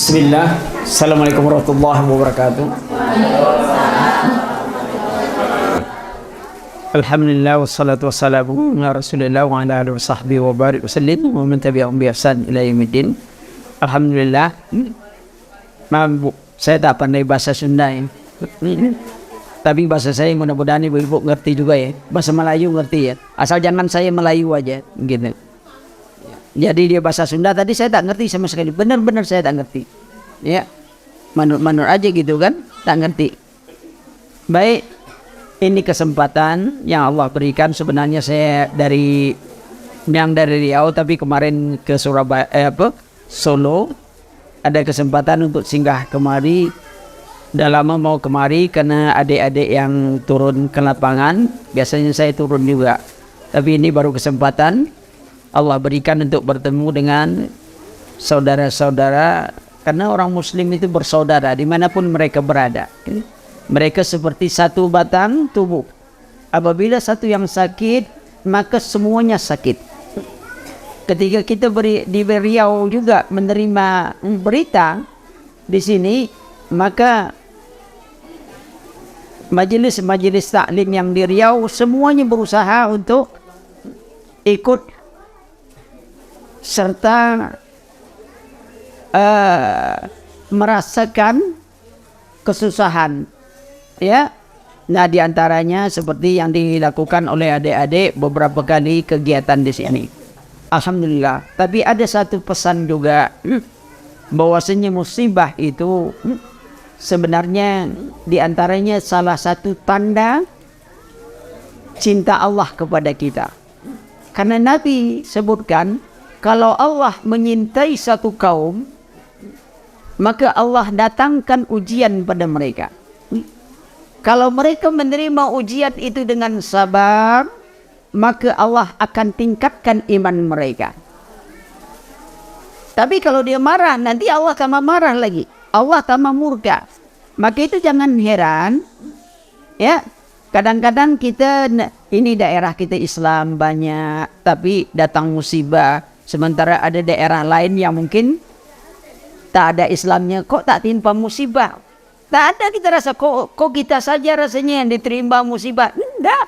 Bismillah. Assalamualaikum warahmatullahi wabarakatuh. Alhamdulillah wassalatu wassalamu ala Rasulillah wa ala alihi wasahbihi wa barik wasallim wa man tabi'ahum bi ihsan ila yaumiddin. Alhamdulillah. Maaf Bu, saya tak pandai bahasa Sunda ya. Tapi bahasa saya mudah-mudahan Ibu ngerti juga ya. Bahasa Melayu ngerti ya. Asal jangan saya Melayu aja gitu. Jadi dia bahasa Sunda tadi saya tak ngerti sama sekali. Benar-benar saya tak ngerti. Ya. Manur aja gitu kan, tak ngerti. Baik, ini kesempatan yang Allah berikan. Sebenarnya saya dari Riau tapi kemarin ke Surabaya Solo. Ada kesempatan untuk singgah kemari. Dah lama mau kemari karena adik-adik yang turun ke lapangan. Biasanya saya turun juga. Tapi ini baru kesempatan Allah berikan untuk bertemu dengan saudara-saudara. Karena orang Muslim itu bersaudara dimanapun mereka berada. Mereka seperti satu batang tubuh. Apabila satu yang sakit, maka semuanya sakit. Ketika kita di Riau juga menerima berita di sini, maka majelis taklim yang di Riau semuanya berusaha untuk ikut serta merasakan kesusahan, ya. Nah, diantaranya seperti yang dilakukan oleh adik-adik beberapa kali kegiatan di sini. Alhamdulillah. Tapi ada satu pesan juga, bahwasanya musibah itu sebenarnya diantaranya salah satu tanda cinta Allah kepada kita. Karena Nabi sebutkan, kalau Allah menyintai satu kaum, maka Allah datangkan ujian pada mereka. Kalau mereka menerima ujian itu dengan sabar, maka Allah akan tingkatkan iman mereka. Tapi kalau dia marah, nanti Allah tambah marah lagi. Allah tambah murka. Maka itu jangan heran, ya. Kadang-kadang kita, ini daerah kita Islam banyak, tapi datang musibah. Sementara ada daerah lain yang mungkin tak ada Islamnya, kok tak timpa musibah? Tak ada kita rasa, kok kita saja rasanya yang diterima musibah? Tidak.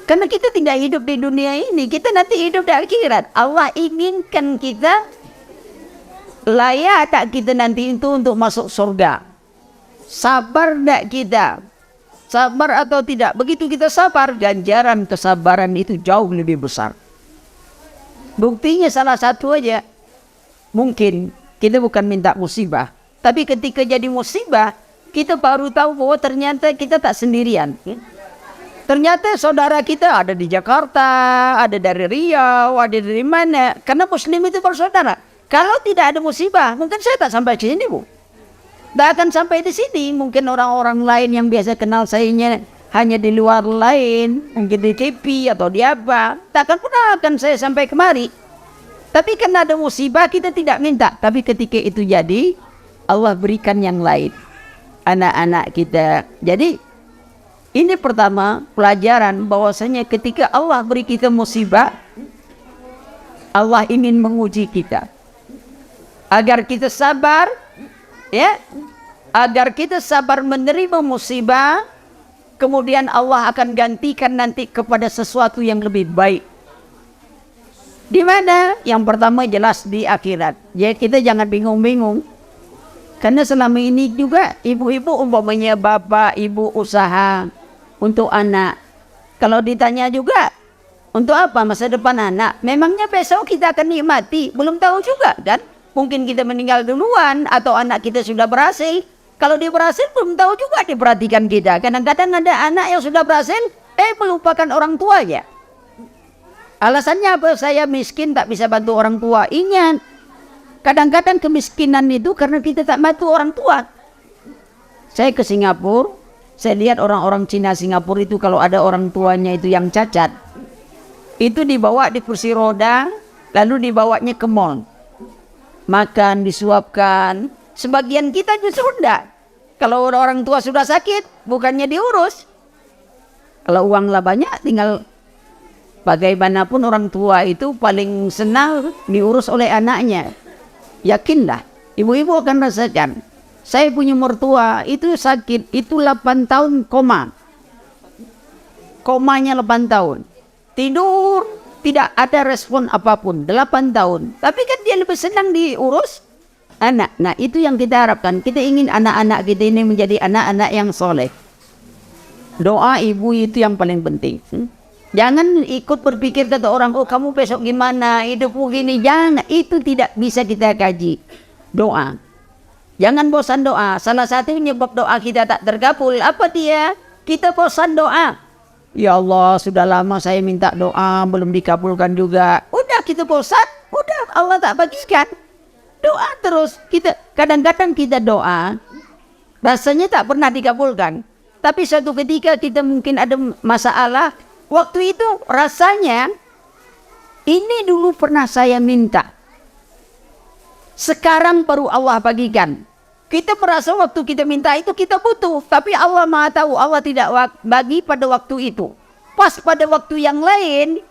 Karena kita tidak hidup di dunia ini, kita nanti hidup di akhirat. Allah inginkan kita, layak tak kita nanti itu untuk masuk surga? Sabar tak kita? Sabar atau tidak? Begitu kita sabar, ganjaran kesabaran itu jauh lebih besar. Buktinya salah satu aja, mungkin kita bukan minta musibah, tapi ketika jadi musibah, kita baru tahu bahwa ternyata kita tak sendirian. Ternyata saudara kita ada di Jakarta, ada dari Riau, ada dari mana. Karena Muslim itu bersaudara. Kalau tidak ada musibah, mungkin saya tak sampai ke sini, Bu. Tak akan sampai di sini. Mungkin orang-orang lain yang biasa kenal saya hanya di luar lain, mungkin di TV atau di apa. Tak akan pernah akan saya sampai kemari. Tapi karena ada musibah, kita tidak minta. Tapi ketika itu jadi, Allah berikan yang lain. Anak-anak kita. Jadi, ini pertama pelajaran bahwasanya ketika Allah beri kita musibah, Allah ingin menguji kita agar kita sabar, ya, agar kita sabar menerima musibah, kemudian Allah akan gantikan nanti kepada sesuatu yang lebih baik. Di mana? Yang pertama jelas di akhirat. Jadi kita jangan bingung-bingung. Karena selama ini juga ibu-ibu umpamanya bapak, ibu usaha untuk anak. Kalau ditanya juga, untuk apa masa depan anak? Memangnya besok kita akan nikmati? Belum tahu juga kan? Mungkin kita meninggal duluan atau anak kita sudah berhasil. Kalau dia berhasil belum tahu juga diperhatikan kita. Kadang-kadang ada anak yang sudah berhasil, melupakan orang tuanya. Alasannya apa? Saya miskin tak bisa bantu orang tua. Ingat, kadang-kadang kemiskinan itu karena kita tak bantu orang tua. Saya ke Singapura, saya lihat orang-orang Cina Singapura itu kalau ada orang tuanya itu yang cacat, itu dibawa di kursi roda, lalu dibawanya ke mall. Makan, disuapkan. Sebagian kita justru enggak. Kalau orang tua sudah sakit, bukannya diurus. Kalau uanglah banyak, tinggal bagaimanapun orang tua itu paling senang diurus oleh anaknya. Yakinlah, Ibu-ibu akan rasakan. Saya punya mertua itu sakit, itu 8 tahun koma. Komanya 8 tahun. Tidur, tidak ada respon apapun, 8 tahun. Tapi kan dia lebih senang diurus anak. Nah, itu yang kita harapkan. Kita ingin anak-anak kita ini menjadi anak-anak yang soleh. Doa ibu itu yang paling penting. Jangan ikut berpikir kata orang, oh kamu besok gimana, hidupmu gini. Jangan, itu tidak bisa kita kaji. Doa. Jangan bosan doa. Salah satu penyebab doa kita tak terkabul, apa dia? Kita bosan doa. Ya Allah, sudah lama saya minta doa, belum dikabulkan juga. Udah kita bosan, udah Allah tak bagikan. Doa terus. Kita kadang-kadang kita doa, rasanya tak pernah dikabulkan. Tapi suatu ketika kita mungkin ada masalah, waktu itu rasanya ini dulu pernah saya minta. Sekarang baru Allah bagikan. Kita merasa waktu kita minta itu kita butuh, tapi Allah Maha tahu, Allah tidak bagi pada waktu itu. Pas pada waktu yang lain,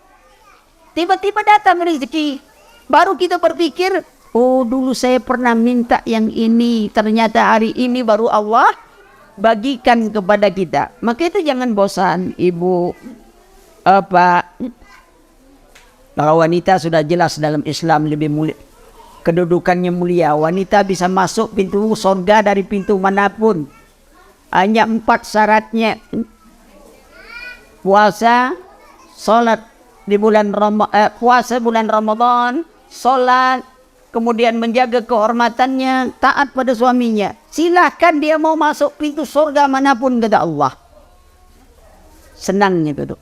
tiba-tiba datang rezeki. Baru kita berpikir, oh dulu saya pernah minta yang ini, ternyata hari ini baru Allah bagikan kepada kita. Maka itu jangan bosan, ibu. Kalau wanita sudah jelas dalam Islam lebih mulia, kedudukannya mulia. Wanita bisa masuk pintu surga dari pintu manapun. Hanya 4 syaratnya. Puasa, sholat di bulan puasa bulan Ramadan, sholat, kemudian menjaga kehormatannya, taat pada suaminya. Silahkan dia mau masuk pintu surga manapun, kata Allah. Senangnya itu.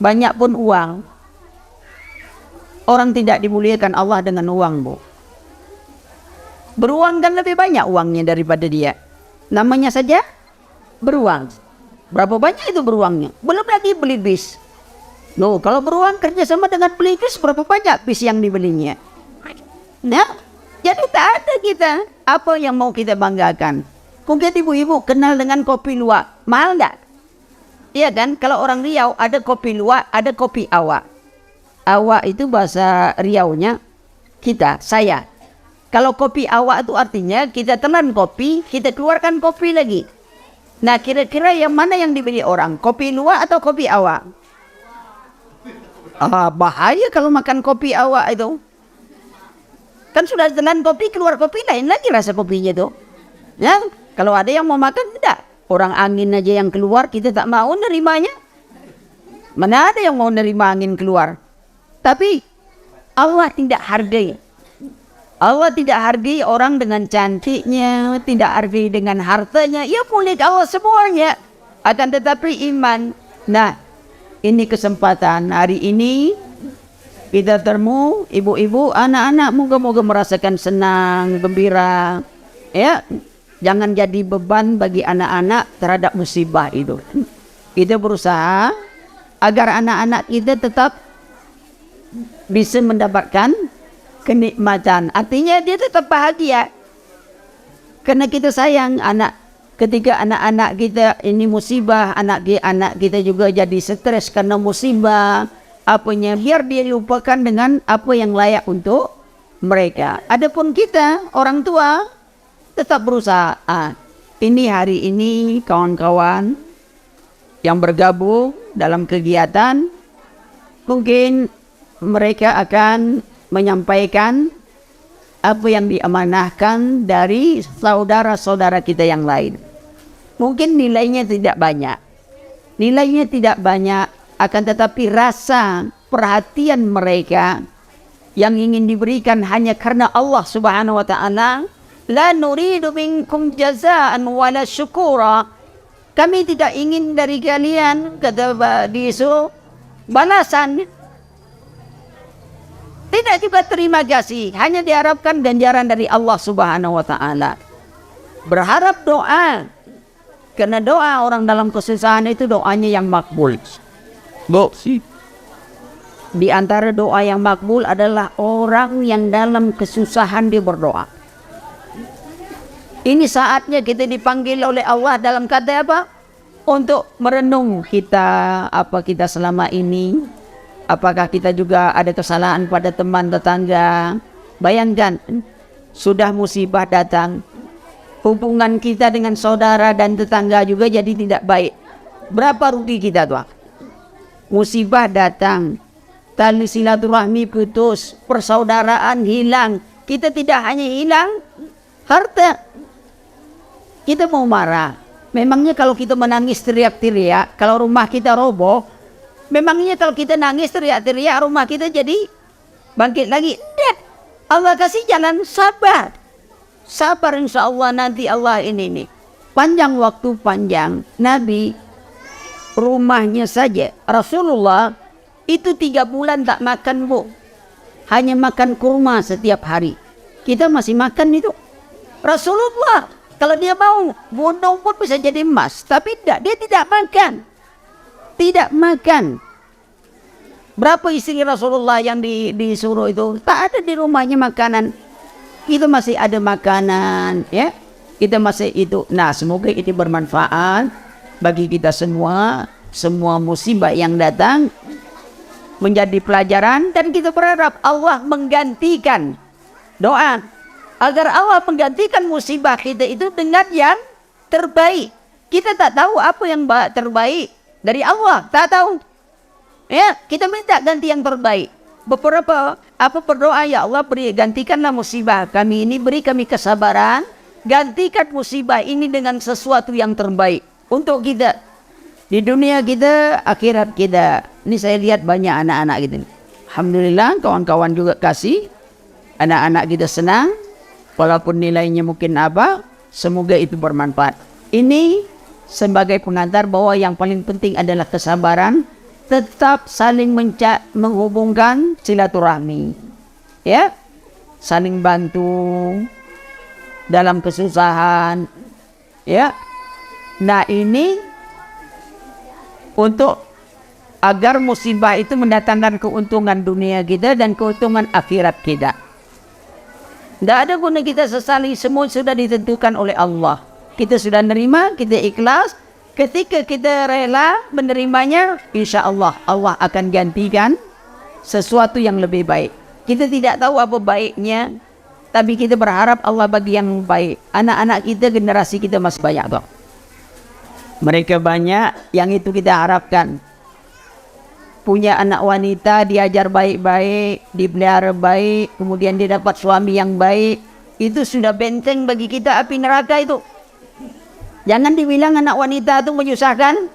Banyak pun uang. Orang tidak dimuliakan Allah dengan uang, Bu. Beruang kan lebih banyak uangnya daripada dia. Namanya saja beruang. Berapa banyak itu beruangnya? Belum lagi beli bis. Loh, kalau beruang kerjasama dengan beli bis, berapa banyak bis yang dibelinya? Nah, jadi tak ada kita. Apa yang mau kita banggakan? Mungkin ibu-ibu kenal dengan kopi luwak. Mahal enggak? Iya kan? Kalau orang Riau ada kopi luwak, ada kopi awak. Awak itu bahasa Riaunya kita, saya. Kalau kopi awak itu artinya kita telan kopi, kita keluarkan kopi lagi. Nah, kira-kira yang mana yang dibeli orang? Kopi luwak atau kopi awak? Bahaya kalau makan kopi awak itu. Kan sudah telan kopi, keluar kopi lain lagi rasa kopinya itu. Ya, kalau ada yang mau makan tidak. Orang angin aja yang keluar kita tak mau nerimanya. Mana ada yang mau nerima angin keluar? Tapi Allah tidak hargai. Allah tidak hargai orang dengan cantiknya, tidak hargai dengan hartanya. Ya milik Allah semuanya. Akan tetapi iman. Nah, ini kesempatan hari ini kita temu ibu-ibu, anak-anak, moga-moga merasakan senang, gembira. Ya, jangan jadi beban bagi anak-anak terhadap musibah itu. Kita berusaha agar anak-anak kita tetap bisa mendapatkan kenikmatan. Artinya dia tetap bahagia. Karena kita sayang anak. Ketika anak-anak kita ini musibah, anak kita juga jadi stres karena musibah. Apanya, biar dia lupakan dengan apa yang layak untuk mereka. Adapun kita, orang tua, tetap berusaha. Ini hari ini kawan-kawan yang bergabung dalam kegiatan, mungkin mereka akan menyampaikan apa yang diamanahkan dari saudara-saudara kita yang lain. Mungkin nilainya tidak banyak. Nilainya tidak banyak, akan tetapi rasa perhatian mereka yang ingin diberikan hanya karena Allah Subhanahu wa taala. La nuridu minkum jazaan wala syukura. Kami tidak ingin dari kalian, kata Disu, balasan. Tidak juga terima kasih, hanya diharapkan ganjaran dari Allah Subhanahu wa taala. Berharap doa. Karena doa orang dalam kesusahan itu doanya yang makbul. Di antara doa yang makbul adalah orang yang dalam kesusahan dia berdoa. Ini saatnya kita dipanggil oleh Allah dalam kata apa? Untuk merenung kita, apa kita selama ini. Apakah kita juga ada kesalahan pada teman tetangga? Bayangkan, sudah musibah datang, hubungan kita dengan saudara dan tetangga juga jadi tidak baik. Berapa rugi kita tuh? Musibah datang, tali silaturahmi putus, persaudaraan hilang. Kita tidak hanya hilang harta, kita mau marah. Memangnya kalau kita menangis teriak-teriak, kalau rumah kita roboh, memangnya kalau kita nangis teriak-teriak rumah kita jadi bangkit lagi? Tidak. Allah kasih jalan sabar. Sabar, insya Allah nanti Allah ini panjang waktu panjang. Nabi rumahnya saja Rasulullah itu 3 bulan tak makan, Bu. Hanya makan kurma setiap hari. Kita masih makan itu. Rasulullah kalau dia mau gunung pun bisa jadi emas, tapi tidak, dia tidak makan. Tidak makan. Berapa istri Rasulullah yang disuruh itu? Tak ada di rumahnya makanan. Kita masih ada makanan, ya. Kita masih itu. Nah, semoga ini bermanfaat bagi kita semua. Semua musibah yang datang menjadi pelajaran, dan kita berharap Allah menggantikan. Doa agar Allah menggantikan musibah kita itu dengan yang terbaik. Kita tak tahu apa yang terbaik dari Allah, tak tahu. Ya, kita minta ganti yang terbaik. Beberapa berdoa, ya Allah gantikanlah musibah kami ini, beri kami kesabaran, gantikan musibah ini dengan sesuatu yang terbaik untuk kita di dunia kita, akhirat kita. Ini saya lihat banyak anak-anak gitu. Alhamdulillah kawan-kawan juga kasih, anak-anak kita senang, walaupun nilainya mungkin apa, semoga itu bermanfaat. Ini sebagai pengantar bahwa yang paling penting adalah kesabaran, tetap saling menghubungkan silaturahmi, ya, saling bantu dalam kesusahan, ya. Nah, ini untuk agar musibah itu mendatangkan keuntungan dunia kita dan keuntungan akhirat kita. Tidak ada guna kita sesali, semua sudah ditentukan oleh Allah. Kita sudah nerima, kita ikhlas. Ketika kita rela menerimanya, insya Allah Allah akan gantikan sesuatu yang lebih baik. Kita tidak tahu apa baiknya, tapi kita berharap Allah bagi yang baik. Anak-anak kita, generasi kita masih banyak toh. Mereka banyak, yang itu kita harapkan. Punya anak wanita, diajar baik-baik, dipelihara baik, kemudian dia dapat suami yang baik. Itu sudah benteng bagi kita api neraka itu. Jangan dibilang anak wanita itu menyusahkan.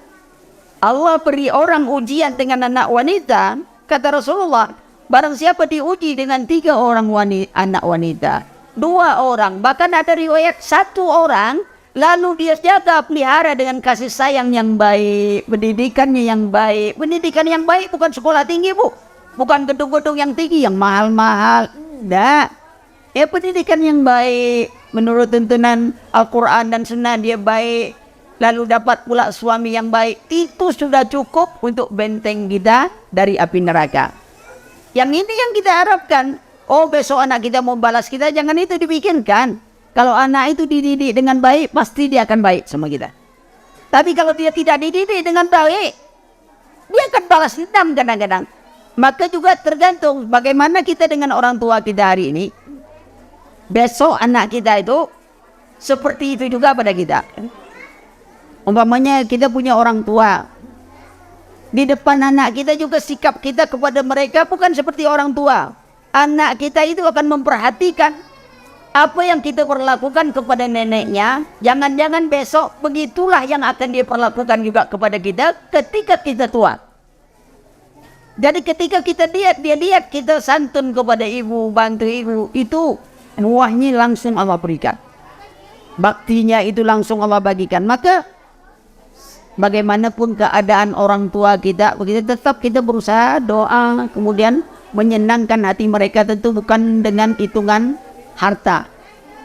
Allah beri orang ujian dengan anak wanita. Kata Rasulullah, barang siapa diuji dengan 3 orang anak wanita, 2 orang, bahkan ada riwayat 1 orang, lalu dia jaga pelihara dengan kasih sayang yang baik, pendidikannya yang baik. Pendidikan yang baik bukan sekolah tinggi, Bu, bukan gedung-gedung yang tinggi yang mahal-mahal, tidak. Ya, pendidikan yang baik menurut tuntunan Al-Quran dan Sunnah, dia baik, lalu dapat pula suami yang baik, itu sudah cukup untuk benteng kita dari api neraka. Yang ini yang kita harapkan. Oh, besok anak kita mau balas kita, jangan itu dipikirkan. Kalau anak itu dididik dengan baik, pasti dia akan baik sama kita. Tapi kalau dia tidak dididik dengan baik, dia akan balas dendam kadang-kadang. Maka juga tergantung bagaimana kita dengan orang tua kita hari ini. Besok anak kita itu seperti itu juga pada kita. Umpamanya kita punya orang tua, di depan anak kita juga sikap kita kepada mereka bukan seperti orang tua. Anak kita itu akan memperhatikan apa yang kita perlakukan kepada neneknya. Jangan-jangan besok begitulah yang akan dia perlakukan juga kepada kita ketika kita tua. Jadi ketika kita lihat kita santun kepada ibu, bantu ibu, itu buahnya langsung Allah berikan, baktinya itu langsung Allah bagikan. Maka bagaimanapun keadaan orang tua kita, tetap kita berusaha doa, kemudian menyenangkan hati mereka, tentu bukan dengan hitungan harta.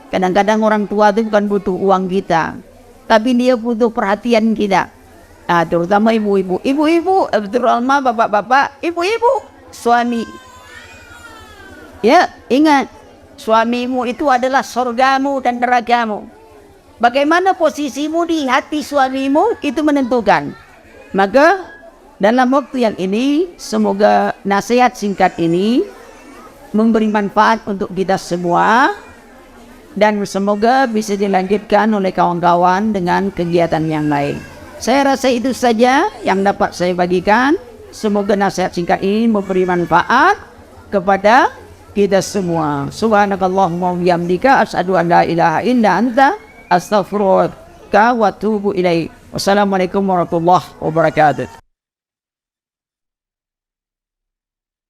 Kadang-kadang orang tua itu bukan butuh uang kita, tapi dia butuh perhatian kita. Nah, terutama ibu-ibu, terutama bapak-bapak, ibu-ibu, suami. Ya, ingat, suamimu itu adalah surgamu dan nerakamu. Bagaimana posisimu di hati suamimu itu menentukan. Maka dalam waktu yang ini, semoga nasihat singkat ini memberi manfaat untuk kita semua. dan semoga bisa dilanjutkan oleh kawan-kawan dengan kegiatan yang lain. Saya rasa itu saja yang dapat saya bagikan. Semoga nasihat singkat ini memberi manfaat kepada kita semua. Subhanakallahumma wa bihamdika asyhadu an la ilaha illa anta astaghfiruka wa atubu ilaik. Wassalamualaikum warahmatullahi wabarakatuh.